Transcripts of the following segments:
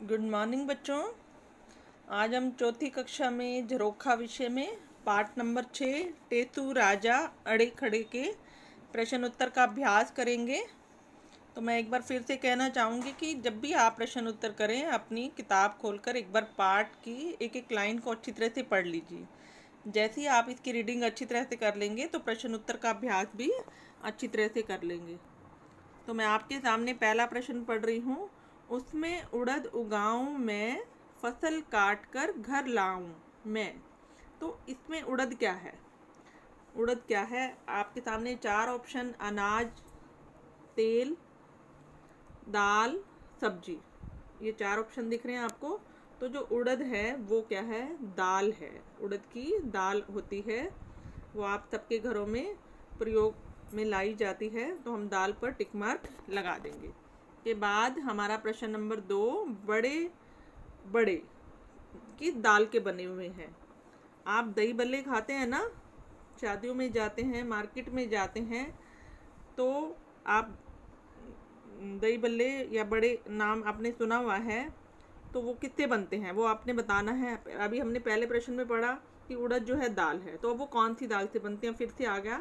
Good morning बच्चों। आज हम चौथी कक्षा में झरोखा विषय में पाठ नंबर 6 टेतु राजा अड़े खड़े के प्रश्न उत्तर का अभ्यास करेंगे। तो मैं एक बार फिर से कहना चाहूँगी कि जब भी आप प्रश्न उत्तर करें अपनी किताब खोलकर एक बार पाठ की एक एक लाइन को अच्छी तरह से पढ़ लीजिए। जैसे ही आप इसकी रीडिंग अच्छी तरह से कर लेंगे तो प्रश्न उत्तर का अभ्यास भी अच्छी तरह से कर लेंगे। तो मैं आपके सामने पहला प्रश्न पढ़ रही हूँ। उसमें उड़द उगाऊं मैं, फसल काट कर घर लाऊं मैं। तो इसमें उड़द क्या है? उड़द क्या है? आपके सामने चार ऑप्शन: अनाज, तेल, दाल, सब्जी। ये चार ऑप्शन दिख रहे हैं आपको। तो जो उड़द है वो क्या है? दाल है। उड़द की दाल होती है, वो आप सबके घरों में प्रयोग में लाई जाती है। तो हम दाल पर टिक मार्क लगा देंगे। के बाद हमारा प्रश्न नंबर 2, बड़े बड़े किस दाल के बने हुए हैं? आप दही बल्ले खाते हैं ना, शादियों में जाते हैं, मार्केट में जाते हैं, तो आप दही बल्ले या बड़े नाम आपने सुना हुआ है। तो वो किससे बनते हैं वो आपने बताना है। अभी हमने पहले प्रश्न में पढ़ा कि उड़द जो है दाल है, तो वो कौन सी दाल से बनते हैं? फिर से आ गया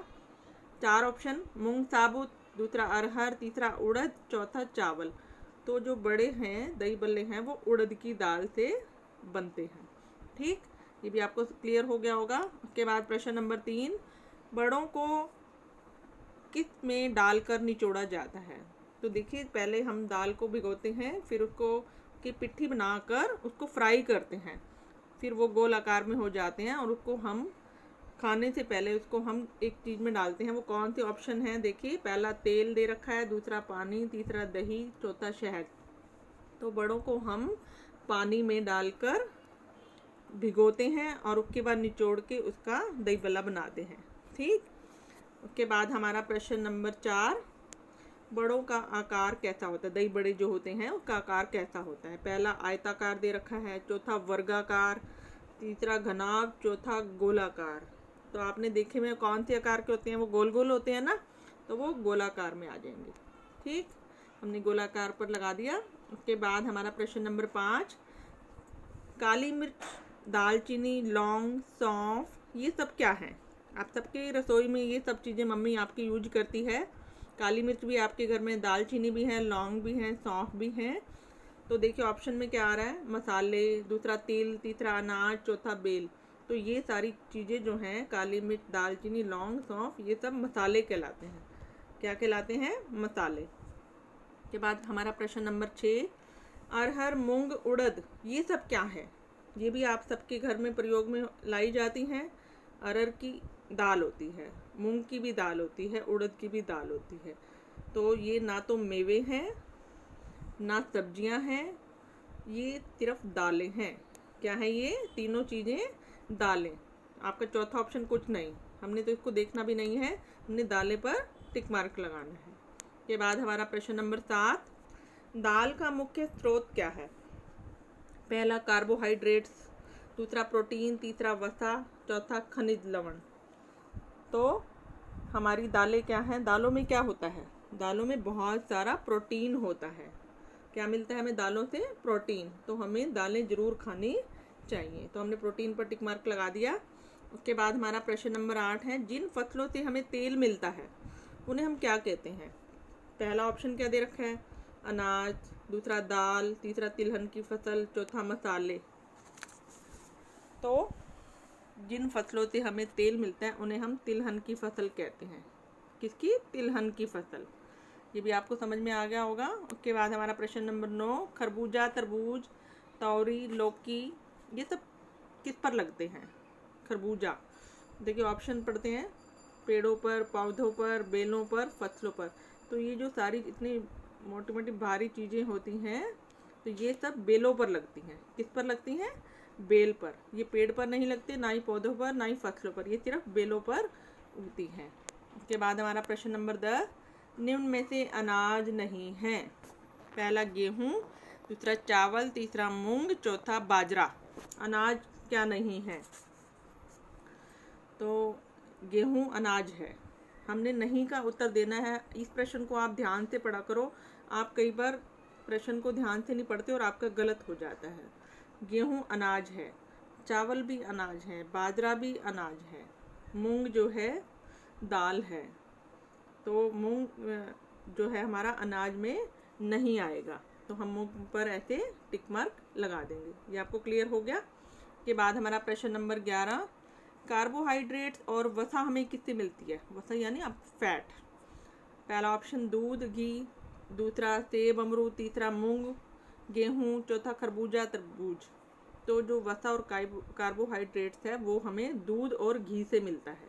चार ऑप्शन: मूंग साबुत, दूसरा अरहर, तीसरा उड़द, चौथा चावल। तो जो बड़े हैं दही बल्ले हैं वो उड़द की दाल से बनते हैं। ठीक, ये भी आपको क्लियर हो गया होगा। उसके बाद प्रश्न नंबर 3, बड़ों को किस में डालकर निचोड़ा जाता है? तो देखिए, पहले हम दाल को भिगोते हैं, फिर उसको की पिट्ठी बनाकर उसको फ्राई करते हैं, फिर वो गोल आकार में हो जाते हैं और उसको हम खाने से पहले उसको हम एक चीज़ में डालते हैं। वो कौन सी ऑप्शन है? देखिए, पहला तेल दे रखा है, दूसरा पानी, तीसरा दही, चौथा शहद। तो बड़ों को हम पानी में डालकर भिगोते हैं और उसके बाद निचोड़ के उसका दही बल्ला बनाते हैं। ठीक, उसके बाद हमारा प्रश्न नंबर 4, बड़ों का आकार कैसा होता है? दही बड़े जो होते हैं उसका आकार कैसा होता है? पहला आयताकार दे रखा है, चौथा वर्गाकार, तीसरा घनाभ, चौथा गोलाकार। तो आपने देखे में कौन से आकार के होते हैं? वो गोल गोल होते हैं ना, तो वो गोलाकार में आ जाएंगे। ठीक, हमने गोलाकार पर लगा दिया। उसके बाद हमारा प्रश्न नंबर 5, काली मिर्च, दालचीनी, लौंग, सौंफ, ये सब क्या है? आप सबके रसोई में ये सब चीज़ें मम्मी आपकी यूज करती है। काली मिर्च भी आपके घर में, दालचीनी भी है, लौंग भी है, सौंफ भी है। तो देखिए ऑप्शन में क्या आ रहा है? मसाले, दूसरा तेल, तीसरा अनाज, चौथा बेल। तो ये सारी चीज़ें जो हैं, काली मिर्च, दालचीनी, लौंग, सौंफ, ये सब मसाले कहलाते हैं। क्या कहलाते हैं? मसाले। के बाद हमारा प्रश्न नंबर 6, अरहर, मूंग, उड़द, ये सब क्या है? ये भी आप सबके घर में प्रयोग में लाई जाती हैं। अरहर की दाल होती है, मूंग की भी दाल होती है, उड़द की भी दाल होती है। तो ये ना तो मेवे हैं ना सब्जियां हैं, ये सिर्फ दालें हैं। क्या है ये? तीनों चीज़ें दालें। आपका चौथा ऑप्शन कुछ नहीं, हमने तो इसको देखना भी नहीं है, हमने दालें पर टिक मार्क लगाना है। के बाद हमारा प्रश्न नंबर 7, दाल का मुख्य स्रोत क्या है? पहला कार्बोहाइड्रेट्स, दूसरा प्रोटीन, तीसरा वसा, चौथा खनिज लवण। तो हमारी दालें क्या हैं? दालों में क्या होता है? दालों में बहुत सारा प्रोटीन होता है। क्या मिलता है हमें दालों से? प्रोटीन। तो हमें दालें ज़रूर खानी चाहिए। तो हमने प्रोटीन पर टिक मार्क लगा दिया। उसके बाद हमारा प्रश्न नंबर 8 है, जिन फसलों से हमें तेल मिलता है उन्हें हम क्या कहते हैं? पहला ऑप्शन क्या दे रखा है? अनाज, दूसरा दाल, तीसरा तिलहन की फसल, चौथा मसाले। तो जिन फसलों से हमें तेल मिलता है उन्हें हम तिलहन की फसल कहते हैं। किसकी? तिलहन की फसल। ये भी आपको समझ में आ गया होगा। उसके बाद हमारा प्रश्न नंबर 9, खरबूजा, तरबूज, तौरी, लौकी, ये सब किस पर लगते हैं? खरबूजा, देखिए ऑप्शन पढ़ते हैं: पेड़ों पर, पौधों पर, बेलों पर, फसलों पर। तो ये जो सारी इतनी मोटी मोटी भारी चीज़ें होती हैं, तो ये सब बेलों पर लगती हैं। किस पर लगती हैं? बेल पर। ये पेड़ पर नहीं लगती, ना ही पौधों पर, ना ही फसलों पर, ये सिर्फ बेलों पर उगती हैं। उसके बाद हमारा प्रश्न नंबर 10, निम्न में से अनाज नहीं है? पहला गेहूँ, दूसरा चावल, तीसरा मूंग, चौथा बाजरा। अनाज क्या नहीं है? तो गेहूँ अनाज है। हमने नहीं का उत्तर देना है। इस प्रश्न को आप ध्यान से पढ़ा करो। आप कई बार प्रश्न को ध्यान से नहीं पढ़ते और आपका गलत हो जाता है। गेहूँ अनाज है, चावल भी अनाज है, बाजरा भी अनाज है, मूंग जो है दाल है, तो मूंग जो है हमारा अनाज में नहीं आएगा, तो हम मूंग पर ऐसे टिक मार्क लगा देंगे। ये आपको क्लियर हो गया। के बाद हमारा प्रश्न नंबर 11, कार्बोहाइड्रेट्स और वसा हमें किससे मिलती है? वसा यानी आप फैट। पहला ऑप्शन दूध घी, दूसरा सेब अमरूद, तीसरा मूंग गेहूँ, चौथा खरबूजा तरबूज। तो जो वसा और कार्बोहाइड्रेट्स है वो हमें दूध और घी से मिलता है।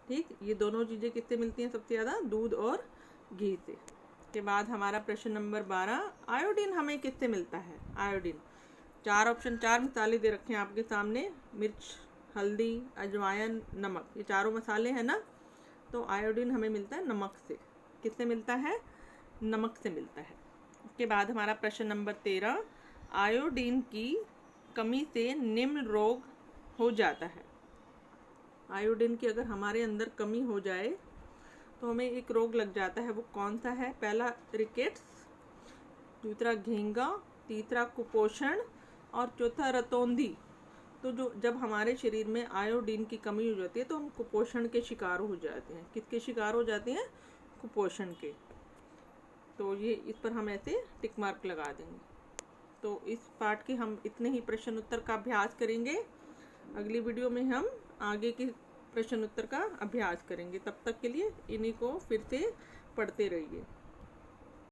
ठीक, ये दोनों चीज़ें किससे मिलती हैं सबसे ज़्यादा? दूध और घी से। के बाद हमारा प्रश्न नंबर 12, आयोडीन हमें किससे मिलता है? आयोडीन, चार ऑप्शन, चार मसाले दे रखे हैं आपके सामने, मिर्च, हल्दी, अजवाइन, नमक, ये चारों मसाले हैं ना, तो आयोडीन हमें मिलता है नमक से। किससे मिलता है? नमक से मिलता है। उसके बाद हमारा प्रश्न नंबर 13, आयोडीन की कमी से निम्न रोग हो जाता है। आयोडीन की अगर हमारे अंदर कमी हो जाए तो हमें एक रोग लग जाता है, वो कौन सा है? पहला रिकेट्स, दूसरा घेंगा, तीसरा कुपोषण और चौथा रतौंधी। तो जब हमारे शरीर में आयोडीन की कमी हो जाती है तो हम कुपोषण के शिकार हो जाते हैं। किसके शिकार हो जाते हैं? कुपोषण के। तो ये इस पर हम ऐसे टिक मार्क लगा देंगे। तो इस पार्ट के हम इतने ही प्रश्न उत्तर का अभ्यास करेंगे। अगली वीडियो में हम आगे के प्रश्न उत्तर का अभ्यास करेंगे। तब तक के लिए इन्हीं को फिर से पढ़ते रहिए।